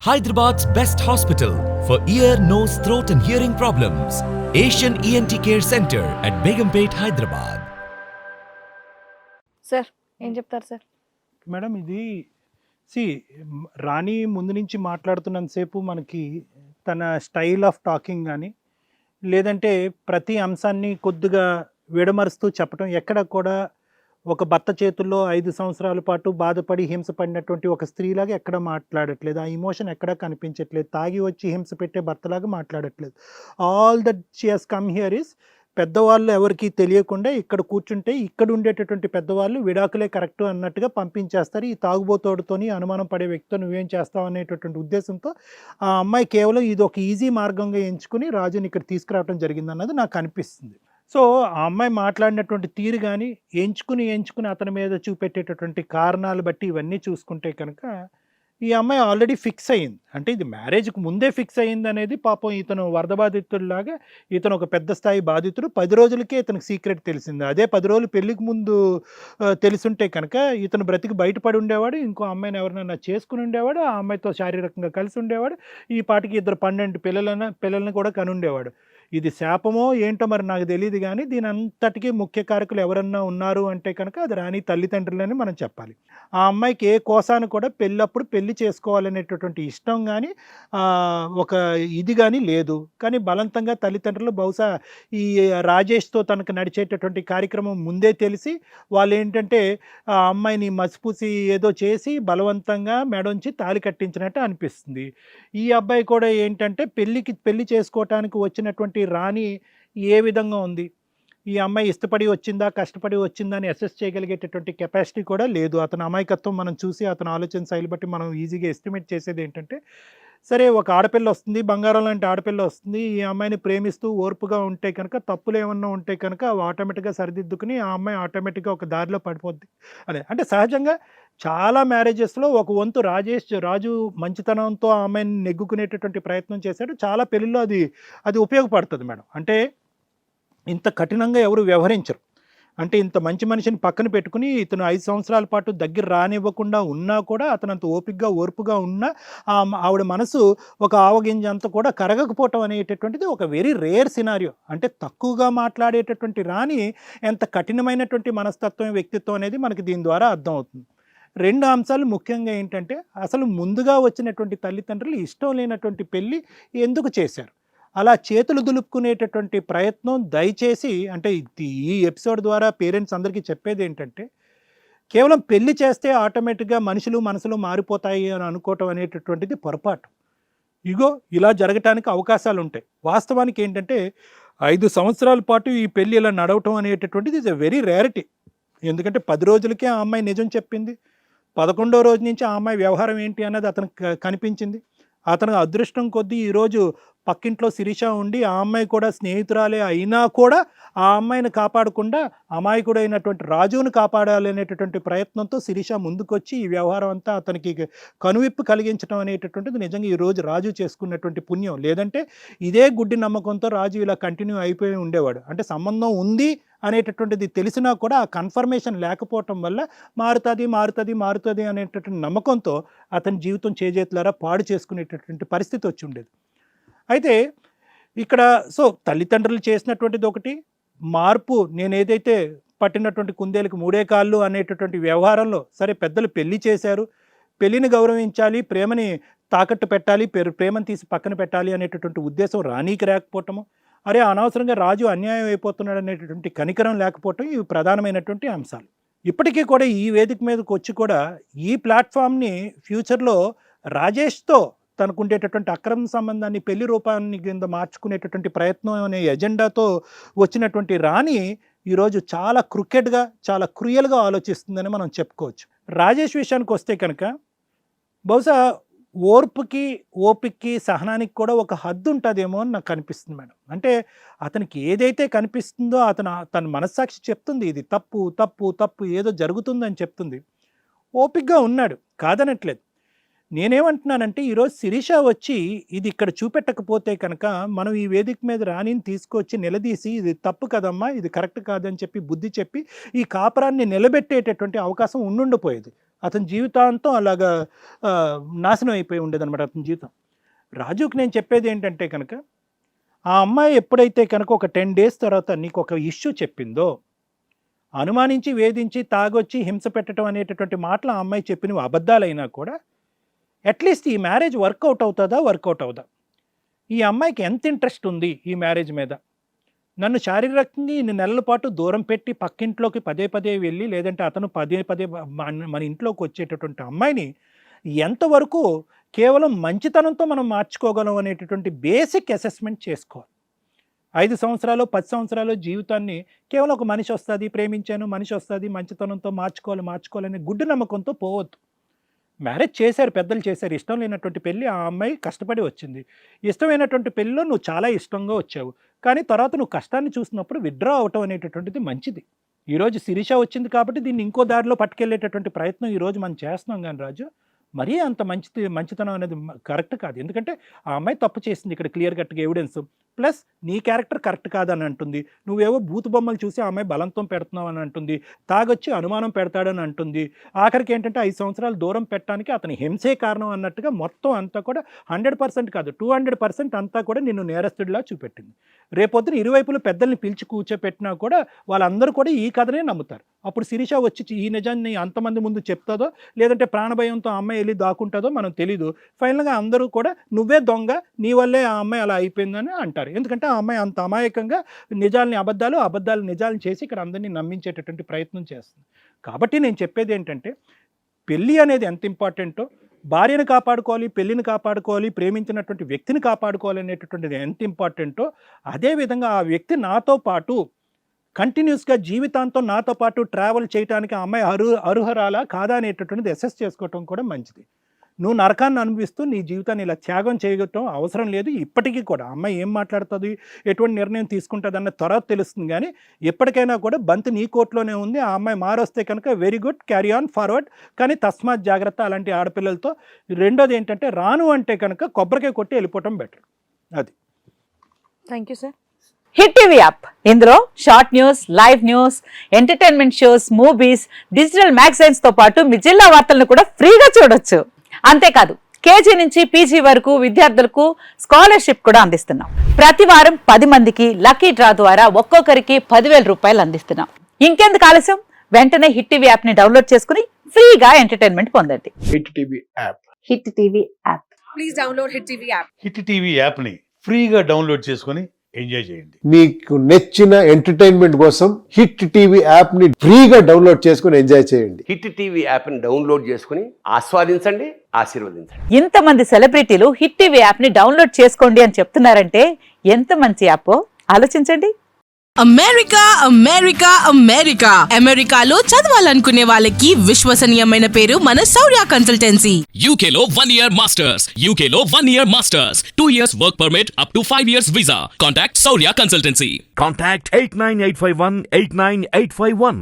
Hyderabad's best hospital for ear, nose, throat and hearing problems. Asian ENT Care Center at Begumpet, Hyderabad. Sir ఏం చెప్తారు sir? Madam ఇది రాణి ముందు నుంచి మాట్లాడుతున్నంతసేపు మనకి తన స్టైల్ ఆఫ్ టాకింగ్ కానీ లేదంటే ప్రతి అంశాన్ని కొద్దిగా విడమరుస్తూ చెప్పడం ఎక్కడ కూడా ఒక భర్త చేతుల్లో 5 సంవత్సరాల పాటు బాధపడి హింసపడినటువంటి ఒక స్త్రీలాగా ఎక్కడ మాట్లాడట్లేదు. ఆ ఇమోషన్ ఎక్కడ కనిపించట్లేదు. తాగి వచ్చి హింస పెట్టే భర్తలాగా మాట్లాడట్లేదు. All that she has come here is పెద్దవాళ్ళు ఎవరికి తెలియకుండా ఇక్కడ కూర్చుంటే ఇక్కడ ఉండేటటువంటి పెద్దవాళ్ళు విడాకులే కరెక్ట్ అన్నట్టుగా పంపించేస్తారు. ఈ తాగుబోతోడుతోని అనుమానం పడే వ్యక్తితో నువ్వేం చేస్తావు అనేటటువంటి ఉద్దేశంతో ఆ అమ్మాయి కేవలం ఇది ఒక ఈజీ మార్గంగా ఎంచుకుని రాజుని ఇక్కడ తీసుకురావడం జరిగిందన్నది నాకు అనిపిస్తుంది. సో ఆ అమ్మాయి మాట్లాడినటువంటి తీరు కానీ ఎంచుకుని అతని మీద చూపెట్టేటటువంటి కారణాలు బట్టి ఇవన్నీ చూసుకుంటే కనుక ఈ అమ్మాయి ఆల్రెడీ ఫిక్స్ అయ్యింది. అంటే ఇది మ్యారేజ్కి ముందే ఫిక్స్ అయ్యింది అనేది పాపం ఇతను వరద బాధితుడిలాగా ఇతను ఒక పెద్ద స్థాయి బాధితుడు 10 రోజులకే ఇతనికి సీక్రెట్ తెలిసింది. అదే 10 రోజులు పెళ్లికి ముందు తెలుసుంటే కనుక ఇతను బ్రతికి బయటపడి ఉండేవాడు. ఇంకో అమ్మాయిని ఎవరినైనా చేసుకుని ఉండేవాడు. ఆ అమ్మాయితో శారీరకంగా కలిసి ఉండేవాడు. ఈ పాటికి 12 పిల్లలను కూడా కనుండేవాడు. ఇది శాపమో ఏంటో మరి నాకు తెలియదు కానీ దీని అంతటికీ ముఖ్య కారకులు ఎవరన్నా ఉన్నారు అంటే కనుక అది రాణి తల్లిదండ్రులని మనం చెప్పాలి. ఆ అమ్మాయికి ఏ కోసాను కూడా పెళ్ళప్పుడు పెళ్లి చేసుకోవాలనేటటువంటి ఇష్టం కానీ ఒక ఇది కానీ లేదు. కానీ బలవంతంగా తల్లిదండ్రులు బహుశా ఈ రాజేష్తో తనకు నడిచేటటువంటి కార్యక్రమం ముందే తెలిసి వాళ్ళు ఏంటంటే ఆ అమ్మాయిని మసిపూసి ఏదో చేసి బలవంతంగా మెడొంచి తాళి కట్టించినట్టు అనిపిస్తుంది. ఈ అబ్బాయి కూడా ఏంటంటే పెళ్లి చేసుకోవటానికి వచ్చినటువంటి రాణి ఏ విధంగా ఉంది, ఈ అమ్మాయి ఇష్టపడి వచ్చిందా కష్టపడి వచ్చిందా అని అసెస్ చేయగలిగేటటువంటి కెపాసిటీ కూడా లేదు. అతని అమాయకత్వం మనం చూసి అతని ఆలోచన శైలి బట్టి మనం ఈజీగా ఎస్టిమేట్ చేసేది ఏంటంటే సరే ఒక ఆడపిల్ల వస్తుంది, బంగారం లాంటి ఆడపిల్ల వస్తుంది, ఈ అమ్మాయిని ప్రేమిస్తూ ఓర్పుగా ఉంటే కనుక తప్పులు ఏమన్నా ఉంటే కనుక అవి ఆటోమేటిక్గా సరిదిద్దుకుని ఆ అమ్మాయి ఆటోమేటిక్గా ఒక దారిలో పడిపోద్ది అదే. అంటే సహజంగా చాలా మ్యారేజెస్లో ఒక వంతు రాజు మంచితనంతో ఆ అమ్మాయిని నెగ్గుకునేటటువంటి ప్రయత్నం చేశాడు. చాలా పెళ్ళిళ్ళు అది ఉపయోగపడుతుంది మేడం. అంటే ఇంత కఠినంగా ఎవరు వ్యవహరించరు. అంటే ఇంత మంచి మనిషిని పక్కన పెట్టుకుని ఇతను 5 సంవత్సరాల పాటు దగ్గర రానివ్వకుండా ఉన్నా కూడా అతను అంత ఓపికగా ఓర్పుగా ఉన్నా ఆవిడ మనసు ఒక ఆవగింజ అంతా కూడా కరగకపోవటం అనేటటువంటిది ఒక వెరీ రేర్ సినారియో. అంటే తక్కువగా మాట్లాడేటటువంటి రాణి ఎంత కఠినమైనటువంటి మనస్తత్వం వ్యక్తిత్వం అనేది మనకి దీని ద్వారా అర్థమవుతుంది. 2 అంశాలు ముఖ్యంగా ఏంటంటే అసలు ముందుగా వచ్చినటువంటి తల్లిదండ్రులు ఇష్టం లేనటువంటి పెళ్ళి ఎందుకు చేశారు, అలా చేతులు దులుపుకునేటటువంటి ప్రయత్నం దయచేసి అంటే ఈ ఎపిసోడ్ ద్వారా పేరెంట్స్ అందరికీ చెప్పేది ఏంటంటే కేవలం పెళ్లి చేస్తే ఆటోమేటిక్గా మనసులు మారిపోతాయి అని అనుకోవటం అనేటటువంటిది పొరపాటు. ఇగో ఇలా జరగటానికి అవకాశాలు ఉంటాయి. వాస్తవానికి ఏంటంటే 5 సంవత్సరాల పాటు ఈ పెళ్ళి ఇలా నడవటం అనేటటువంటిది ఇస్ ఎ వెరీ రేరిటీ. ఎందుకంటే 10 రోజులకే ఆ అమ్మాయి నిజం చెప్పింది. 11వ రోజు నుంచి ఆ అమ్మాయి వ్యవహారం ఏంటి అన్నది అతనికి కనిపించింది. అతను అదృష్టం కొద్దీ ఈరోజు పక్కింట్లో శిరీష ఉండి ఆ అమ్మాయి కూడా స్నేహితురాలే అయినా కూడా ఆ అమ్మాయిని కాపాడకుండా అమాయకుడైనటువంటి రాజును కాపాడాలి అనేటటువంటి ప్రయత్నంతో శిరీష ముందుకొచ్చి ఈ వ్యవహారం అంతా అతనికి కనువిప్పు కలిగించడం అనేటటువంటిది నిజంగా ఈరోజు రాజు చేసుకున్నటువంటి పుణ్యం. లేదంటే ఇదే గుడ్డి నమ్మకంతో రాజు ఇలా కంటిన్యూ అయిపోయి ఉండేవాడు. అంటే సంబంధం ఉంది అనేటటువంటిది తెలిసినా కూడా ఆ కన్ఫర్మేషన్ లేకపోవటం వల్ల మారుతుంది అనేటటువంటి నమ్మకంతో అతని జీవితం చేజేతులారా పాడు చేసుకునేటటువంటి పరిస్థితి వచ్చి ఉండేది. అయితే ఇక్కడ తల్లిదండ్రులు చేసినటువంటిది ఒకటి మార్పు, నేను ఏదైతే పట్టినటువంటి కుందేలకు 3 కాళ్ళు అనేటటువంటి వ్యవహారంలో సరే పెద్దలు పెళ్లి చేశారు, పెళ్లిని గౌరవించాలి, ప్రేమని తాకట్టు పెట్టాలి, ప్రేమను తీసి పక్కన పెట్టాలి అనేటటువంటి ఉద్దేశం రాణికి లేకపోవటము, అరే అనవసరంగా రాజు అన్యాయం అయిపోతున్నాడు అనేటటువంటి కనికరం లేకపోవటం ఇవి ప్రధానమైనటువంటి అంశాలు. ఇప్పటికీ కూడా ఈ వేదిక మీదకి వచ్చి కూడా ఈ ప్లాట్ఫామ్ని ఫ్యూచర్లో రాజేష్తో తనకుండేటటువంటి అక్రమ సంబంధాన్ని పెళ్లి రూపాన్ని కింద మార్చుకునేటటువంటి ప్రయత్నం అనే ఎజెండాతో వచ్చినటువంటి రాణి ఈరోజు చాలా క్రికెట్గా చాలా క్రూయల్గా ఆలోచిస్తుందని మనం చెప్పుకోవచ్చు. రాజేష్ విషయానికి వస్తే కనుక బహుశా ఓపికకి సహనానికి కూడా ఒక హద్దు ఉంటుందేమో అని నాకు కనిపిస్తుంది మేడం. అంటే అతనికి ఏదైతే కనిపిస్తుందో తన మనస్సాక్షి చెప్తుంది ఇది తప్పు తప్పు తప్పు ఏదో జరుగుతుందని చెప్తుంది. ఓపికగా ఉన్నాడు కాదనట్లేదు. నేనేమంటున్నానంటే ఈరోజు శిరీష వచ్చి ఇది ఇక్కడ చూపెట్టకపోతే కనుక మనం ఈ వేదిక మీద రాణిని తీసుకొచ్చి నిలదీసి ఇది తప్పు కదమ్మా ఇది కరెక్ట్ కాదని చెప్పి బుద్ధి చెప్పి ఈ కాపురాన్ని నిలబెట్టేటటువంటి అవకాశం ఉండుండిపోయేది. అతని జీవితాంతం అలాగా నాశనం అయిపోయి ఉండేదన్నమాట అతని జీవితం. రాజుకి నేను చెప్పేది ఏంటంటే కనుక, ఆ అమ్మాయి ఎప్పుడైతే కనుక ఒక 10 days తర్వాత నీకు ఒక ఇష్యూ చెప్పిందో, అనుమానించి వేధించి తాగొచ్చి హింస పెట్టడం అనేటటువంటి మాటలు ఆ అమ్మాయి చెప్పినవి అబద్ధాలైనా కూడా అట్లీస్ట్ ఈ మ్యారేజ్ వర్కౌట్ అవుతుందా, వర్కౌట్ అవుదా, ఈ అమ్మాయికి ఎంత ఇంట్రెస్ట్ ఉంది ఈ మ్యారేజ్ మీద, నన్ను శారీరకంగా ఇన్ని నెలల పాటు దూరం పెట్టి పక్కింట్లోకి పదే పదే వెళ్ళి, లేదంటే అతను పదే పదే మన ఇంట్లోకి వచ్చేటటువంటి అమ్మాయిని ఎంతవరకు కేవలం మంచితనంతో మనం మార్చుకోగలం అనేటటువంటి బేసిక్ అసెస్మెంట్ చేసుకోవాలి. 5 సంవత్సరాలు 10 సంవత్సరాలు జీవితాన్ని కేవలం ఒక మనిషి వస్తుంది, ప్రేమించాను, మనిషి వస్తుంది, మంచితనంతో మార్చుకోవాలనే గుడ్డి నమ్మకంతో పోవద్దు. మ్యారేజ్ చేశారు, పెద్దలు చేశారు, ఇష్టం లేనటువంటి పెళ్ళి, ఆ అమ్మాయి కష్టపడి వచ్చింది. ఇష్టమైనటువంటి పెళ్ళిలో నువ్వు చాలా ఇష్టంగా వచ్చావు, కానీ తర్వాత నువ్వు కష్టాన్ని చూసినప్పుడు విత్డ్రా అవటం అనేటటువంటిది మంచిది. ఈరోజు శిరీష వచ్చింది కాబట్టి దీన్ని ఇంకో దారిలో పట్టుకెళ్ళేటటువంటి ప్రయత్నం ఈరోజు మనం చేస్తున్నాం. కానీ రాజు, మరీ అంత మంచితనం అనేది కరెక్ట్ కాదు. ఎందుకంటే ఆ అమ్మాయి తప్పు చేసింది, ఇక్కడ క్లియర్ కట్గా ఎవిడెన్స్, ప్లస్ నీ క్యారెక్టర్ కరెక్ట్ కాదని అంటుంది, నువ్వేవో బూతు బొమ్మలు చూసి ఆ అమ్మాయి బలంతం పెడుతున్నావు అని అంటుంది, తాగొచ్చి అనుమానం పెడతాడని అంటుంది. ఆఖరికి ఏంటంటే 5 సంవత్సరాలు దూరం పెట్టడానికి అతని హింసే కారణం అన్నట్టుగా మొత్తం అంతా కూడా 100% కాదు 200% అంతా కూడా నిన్ను నేరస్తుడిలా చూపెట్టింది. రేపొద్దున ఇరువైపులు పెద్దల్ని పిలిచి కూర్చోపెట్టినా కూడా వాళ్ళందరూ కూడా ఈ కథనే నమ్ముతారు. అప్పుడు శిరీష వచ్చి ఈ నిజాన్ని అంతమంది ముందు చెప్తుందో, లేదంటే ప్రాణభయంతో ఆ అమ్మాయి వెళ్ళి దాక్కుంటుందో మనం తెలీదు. ఫైనల్గా అందరూ కూడా నువ్వే దొంగ, నీ వల్లే ఆ అమ్మాయి అలా అయిపోయిందని అంటారు. ఎందుకంటే ఆ అమ్మాయి అంత అమాయకంగా నిజాలని అబద్ధాలు నిజాలను చేసి ఇక్కడ అందరినీ నమ్మించేటటువంటి ప్రయత్నం చేస్తుంది. కాబట్టి నేను చెప్పేది ఏంటంటే, పెళ్ళి అనేది ఎంత ఇంపార్టెంటో, భార్యను కాపాడుకోవాలి, పెళ్ళిని కాపాడుకోవాలి, ప్రేమించినటువంటి వ్యక్తిని కాపాడుకోవాలి అనేటటువంటిది ఎంత ఇంపార్టెంటో, అదేవిధంగా ఆ వ్యక్తి నాతో పాటు కంటిన్యూస్గా జీవితాంతం నాతో పాటు ట్రావెల్ చేయడానికి ఆ అమ్మాయి అర్హురాలా కాదా అనేటటువంటిది అసెస్ చేసుకోవటం కూడా మంచిది. నువ్వు నరకాన్ని అనుభవిస్తూ నీ జీవితాన్ని ఇలా త్యాగం చేయటం అవసరం లేదు. ఇప్పటికీ కూడా అమ్మాయి ఏం మాట్లాడుతుంది, ఎటువంటి నిర్ణయం తీసుకుంటుంది అన్న తర్వాత తెలుస్తుంది. కానీ ఎప్పటికైనా కూడా బంతి నీ కోర్టులోనే ఉంది. ఆ అమ్మాయి మారొస్తే కనుక very good, carry on forward. కానీ తస్మాత్ జాగ్రత్త అలాంటి ఆడపిల్లలతో. రెండోది ఏంటంటే, రాను అంటే కనుక కొబ్బరికాయ కొట్టి వెళ్ళిపోవటం బెటర్. అది. Thank you sir. Hit TV app, ఇందులో short news, live news, entertainment shows, movies, digital magazines తో పాటు మీ జిల్లా వార్తలను కూడా ఫ్రీగా చూడొచ్చు. అంతేకాదు, కేజీ నుంచి పీజీ వరకు విద్యార్థులకు స్కాలర్షిప్ కూడా అందిస్తున్నాం. ప్రతి వారం 10 మందికి లక్కీ డ్రా ద్వారా ఒక్కొక్కరికి 10,000 రూపాయలు అందిస్తున్నాం. ఇంకెందుకు ఆలస్యం, వెంటనే హిట్ టీవీ యాప్ ని డౌన్లోడ్ చేసుకుని ఫ్రీగా ఎంటర్టైన్మెంట్ పొందండి. Hit TV app. Hit TV app. Please download hit TV app. Hit TV app ని ఫ్రీగా డౌన్లోడ్ చేసుకొని ఎంజాయ్ చేయండి. మీకు నచ్చిన ఎంటర్టైన్మెంట్ కోసం హిట్ టీవీ యాప్ ని ఫ్రీగా డౌన్లోడ్ చేసుకుని ఎంజాయ్ చేయండి. హిట్ టీవీ యాప్ ని డౌన్లోడ్ చేసుకుని ఆస్వాదించండి, ఆశీర్వదించండి. ఇంతమంది సెలబ్రిటీలు హిట్ టీవీ యాప్ ని డౌన్లోడ్ చేసుకోండి అని చెప్తున్నారంటే ఎంత మంచి యాప్ ఆలోచించండి. అమెరికా అమెరికా అమెరికా అమెరికాలో చదవాలనుకునే వాళ్ళకి విశ్వసనీయమైన పేరు మన శౌర్య కన్సల్టెన్సీ. UK లో 1 year masters. UK లో 1 year masters. 2 years work permit up to 5 years visa. Contact Saurya Consultancy. Contact 89851 89851.